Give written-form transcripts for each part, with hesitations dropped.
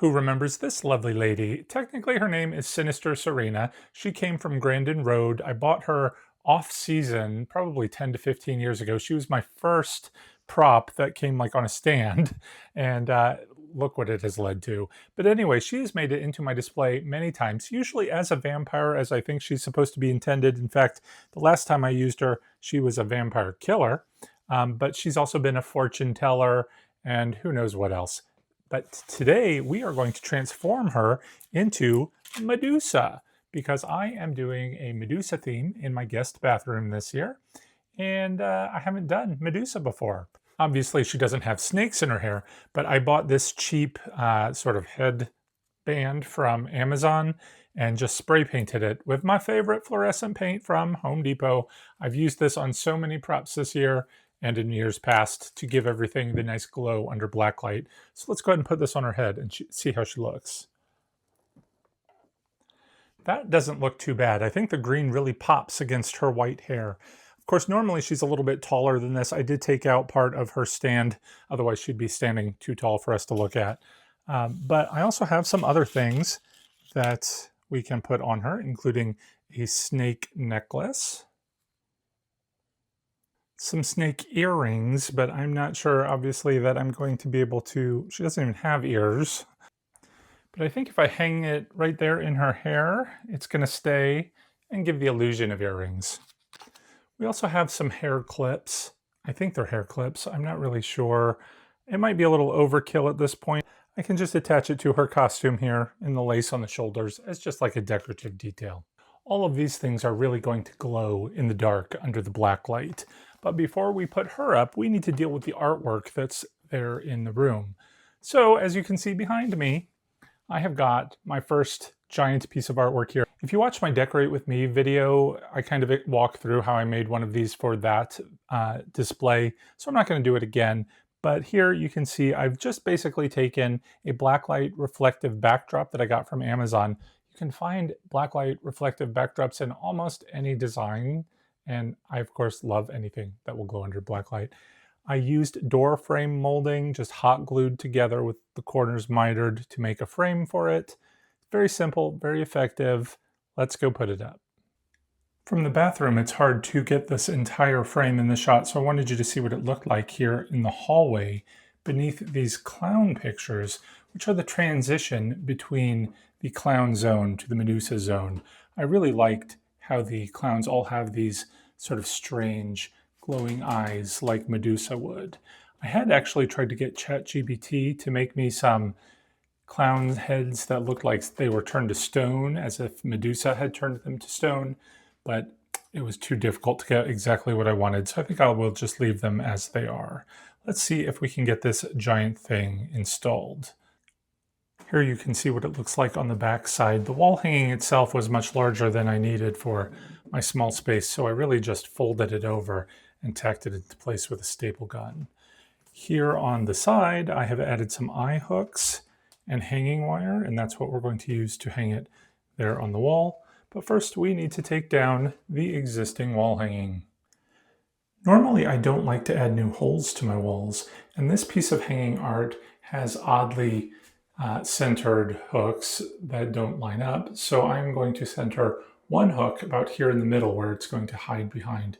Who remembers this lovely lady? Technically, her name is Sinister Serena. She came from Grandin Road. I bought her off season, probably 10 to 15 years ago. She was my first prop that came like on a stand, and look what it has led to. But anyway, she has made it into my display many times, usually as a vampire, as I think she's supposed to be intended. In fact, the last time I used her, she was a vampire killer, but she's also been a fortune teller and who knows what else. But today we are going to transform her into Medusa because I am doing a Medusa theme in my guest bathroom this year. And I haven't done Medusa before. Obviously, she doesn't have snakes in her hair, but I bought this cheap sort of headband from Amazon and just spray painted it with my favorite fluorescent paint from Home Depot. I've used this on so many props this year and in years past to give everything the nice glow under black light. So let's go ahead and put this on her head and see how she looks. That doesn't look too bad. I think the green really pops against her white hair. Of course, normally she's a little bit taller than this. I did take out part of her stand, otherwise she'd be standing too tall for us to look at. But I also have some other things that we can put on her, including a snake necklace, some snake earrings, but I'm not sure, obviously, that I'm going to be able to... She doesn't even have ears. But I think if I hang it right there in her hair, it's going to stay and give the illusion of earrings. We also have some hair clips. I think they're hair clips. I'm not really sure. It might be a little overkill at this point. I can just attach it to her costume here in the lace on the shoulders as just like a decorative detail. All of these things are really going to glow in the dark under the black light. But before we put her up, we need to deal with the artwork that's there in the room. So as you can see behind me, I have got my first giant piece of artwork here. If you watch my Decorate With Me video, I kind of walk through how I made one of these for that display. So I'm not going to do it again. But here you can see I've just basically taken a blacklight reflective backdrop that I got from Amazon. You can find blacklight reflective backdrops in almost any design. And I, of course, love anything that will glow under blacklight. I used door frame molding, just hot glued together with the corners mitered to make a frame for it. Very simple, very effective. Let's go put it up. From the bathroom, it's hard to get this entire frame in the shot, so I wanted you to see what it looked like here in the hallway beneath these clown pictures, which are the transition between the clown zone to the Medusa zone. I really liked how the clowns all have these sort of strange glowing eyes like Medusa would. I had actually tried to get ChatGPT to make me some clown heads that looked like they were turned to stone, as if Medusa had turned them to stone, but it was too difficult to get exactly what I wanted, so I think I will just leave them as they are. Let's see if we can get this giant thing installed. Here you can see what it looks like on the back side. The wall hanging itself was much larger than I needed for my small space, so I really just folded it over and tacked it into place with a staple gun. Here on the side, I have added some eye hooks and hanging wire, and that's what we're going to use to hang it there on the wall. But first, we need to take down the existing wall hanging. Normally, I don't like to add new holes to my walls, and this piece of hanging art has oddly centered hooks that don't line up, so I'm going to center one hook about here in the middle where it's going to hide behind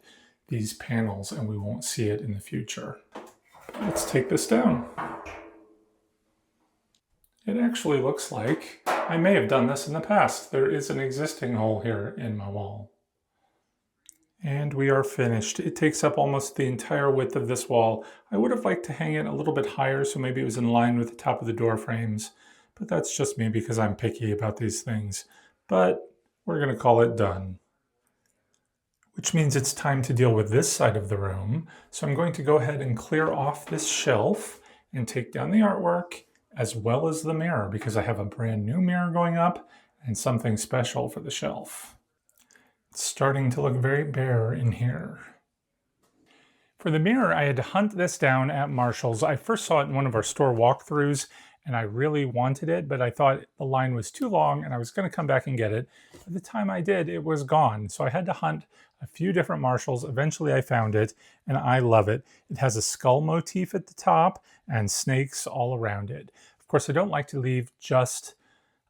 these panels and we won't see it in the future. Let's take this down. It actually looks like I may have done this in the past. There is an existing hole here in my wall. And we are finished. It takes up almost the entire width of this wall. I would have liked to hang it a little bit higher so maybe it was in line with the top of the door frames, but that's just me because I'm picky about these things. But we're going to call it done. Which means it's time to deal with this side of the room. So I'm going to go ahead and clear off this shelf and take down the artwork as well as the mirror because I have a brand new mirror going up and something special for the shelf. It's starting to look very bare in here. For the mirror, I had to hunt this down at Marshall's. I first saw it in one of our store walkthroughs and I really wanted it, but I thought the line was too long and I was going to come back and get it. By the time I did, it was gone. So I had to hunt a few different Marshalls. Eventually I found it and I love it. It has a skull motif at the top and snakes all around it. Of course, I don't like to leave just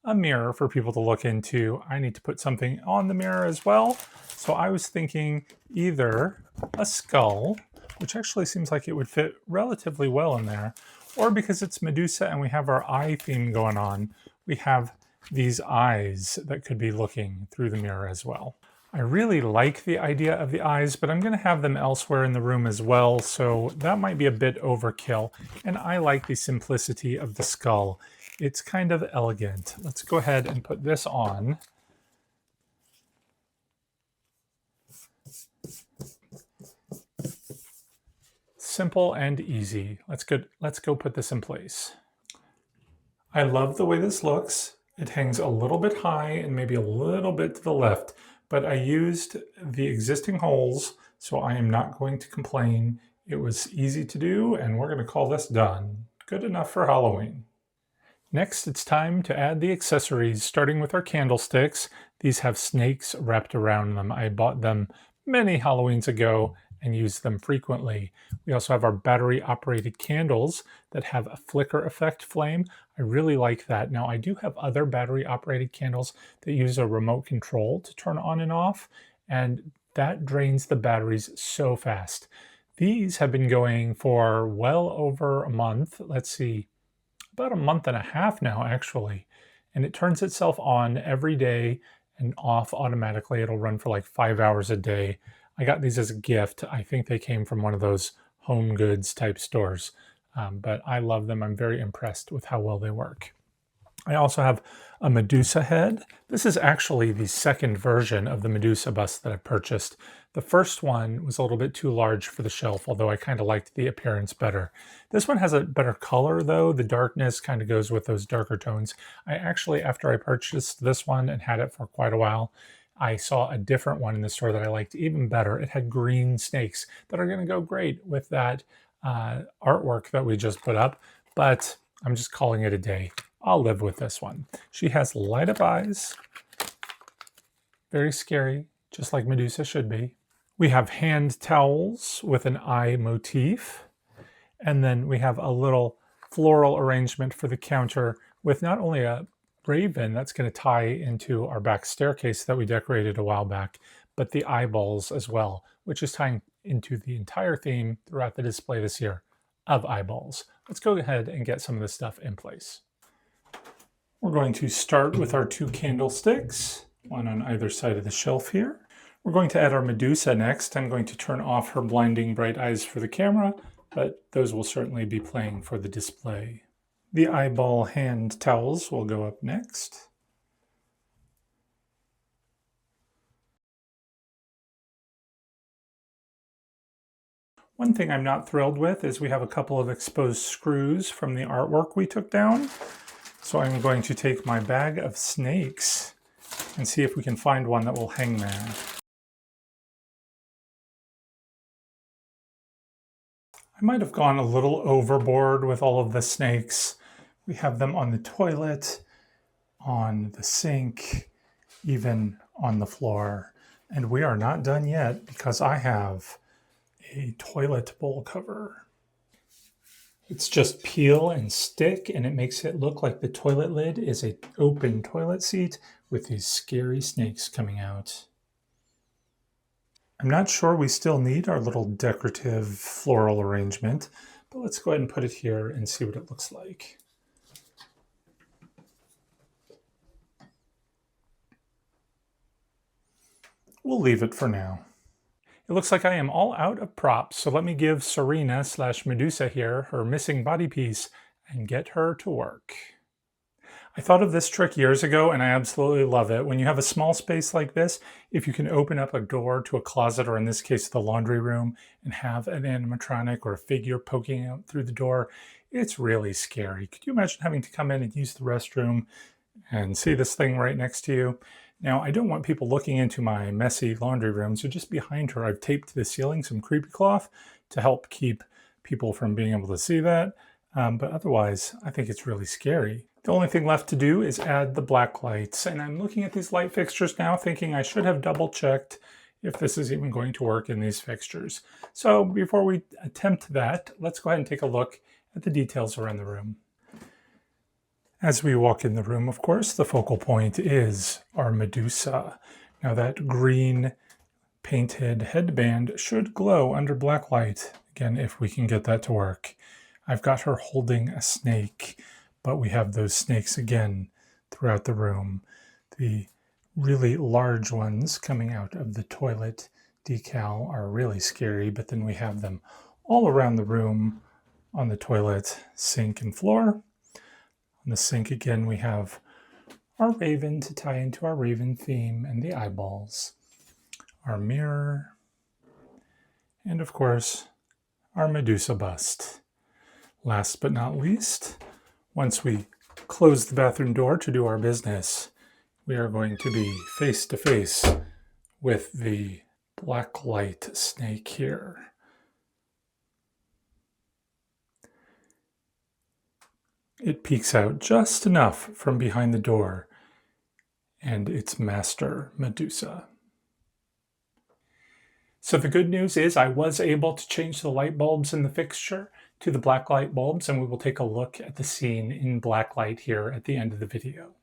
a mirror for people to look into. I need to put something on the mirror as well. So I was thinking either a skull, which actually seems like it would fit relatively well in there, or because it's Medusa and we have our eye theme going on, we have these eyes that could be looking through the mirror as well. I really like the idea of the eyes, but I'm going to have them elsewhere in the room as well, so that might be a bit overkill. And I like the simplicity of the skull. It's kind of elegant. Let's go ahead and put this on. Simple and easy. Let's go put this in place. I love the way this looks. It hangs a little bit high and maybe a little bit to the left, but I used the existing holes, so I am not going to complain. It was easy to do, and we're going to call this done. Good enough for Halloween. Next, it's time to add the accessories, starting with our candlesticks. These have snakes wrapped around them. I bought them many Halloweens ago and use them frequently. We also have our battery-operated candles that have a flicker effect flame. I really like that. Now, I do have other battery-operated candles that use a remote control to turn on and off, and that drains the batteries so fast. These have been going for well over a month. Let's see, about a month and a half now, actually. And it turns itself on every day and off automatically. It'll run for like 5 hours a day. I got these as a gift. I think they came from one of those home goods type stores, but I love them. I'm very impressed with how well they work. I also have a Medusa head. This is actually the second version of the Medusa bust that I purchased. The first one was a little bit too large for the shelf, although I kind of liked the appearance better. This one has a better color though. The darkness kind of goes with those darker tones. I actually, after I purchased this one and had it for quite a while, I saw a different one in the store that I liked even better. It had green snakes that are going to go great with that artwork that we just put up, but I'm just calling it a day. I'll live with this one. She has light up eyes, very scary, just like Medusa should be. We have hand towels with an eye motif, and then we have a little floral arrangement for the counter with not only a raven that's going to tie into our back staircase that we decorated a while back, but the eyeballs as well, which is tying into the entire theme throughout the display this year of eyeballs. Let's go ahead and get some of this stuff in place. We're going to start with our two candlesticks, one on either side of the shelf here. We're going to add our Medusa next. I'm going to turn off her blinding bright eyes for the camera, but those will certainly be playing for the display. The eyeball hand towels will go up next. One thing I'm not thrilled with is we have a couple of exposed screws from the artwork we took down. So I'm going to take my bag of snakes and see if we can find one that will hang there. I might have gone a little overboard with all of the snakes. We have them on the toilet, on the sink, even on the floor. And we are not done yet because I have a toilet bowl cover. It's just peel and stick, and it makes it look like the toilet lid is an open toilet seat with these scary snakes coming out. I'm not sure we still need our little decorative floral arrangement, but let's go ahead and put it here and see what it looks like. We'll leave it for now. It looks like I am all out of props, so let me give Serena/Medusa here her missing body piece and get her to work. I thought of this trick years ago and I absolutely love it. When you have a small space like this, if you can open up a door to a closet, or in this case the laundry room, and have an animatronic or a figure poking out through the door, it's really scary. Could you imagine having to come in and use the restroom and see this thing right next to you? Now, I don't want people looking into my messy laundry room, so just behind her, I've taped to the ceiling some creepy cloth to help keep people from being able to see that. But otherwise, I think it's really scary. The only thing left to do is add the black lights. And I'm looking at these light fixtures now thinking I should have double checked if this is even going to work in these fixtures. So before we attempt that, let's go ahead and take a look at the details around the room. As we walk in the room, of course, the focal point is our Medusa. Now that green painted headband should glow under black light, again, if we can get that to work. I've got her holding a snake, but we have those snakes again throughout the room. The really large ones coming out of the toilet decal are really scary, but then we have them all around the room on the toilet, sink, and floor. On the sink again, we have our raven to tie into our raven theme and the eyeballs, our mirror, and of course, our Medusa bust. Last but not least, once we close the bathroom door to do our business, we are going to be face to face with the black light snake here. It peeks out just enough from behind the door, and it's Master Medusa. So the good news is I was able to change the light bulbs in the fixture to the black light bulbs, and we will take a look at the scene in black light here at the end of the video.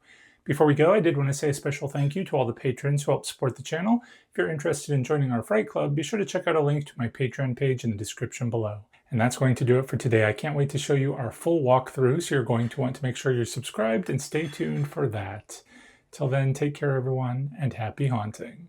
Before we go, I did want to say a special thank you to all the patrons who help support the channel. If you're interested in joining our Fright Club, be sure to check out a link to my Patreon page in the description below. And that's going to do it for today. I can't wait to show you our full walkthrough, so you're going to want to make sure you're subscribed and stay tuned for that. Till then, take care everyone, and happy haunting.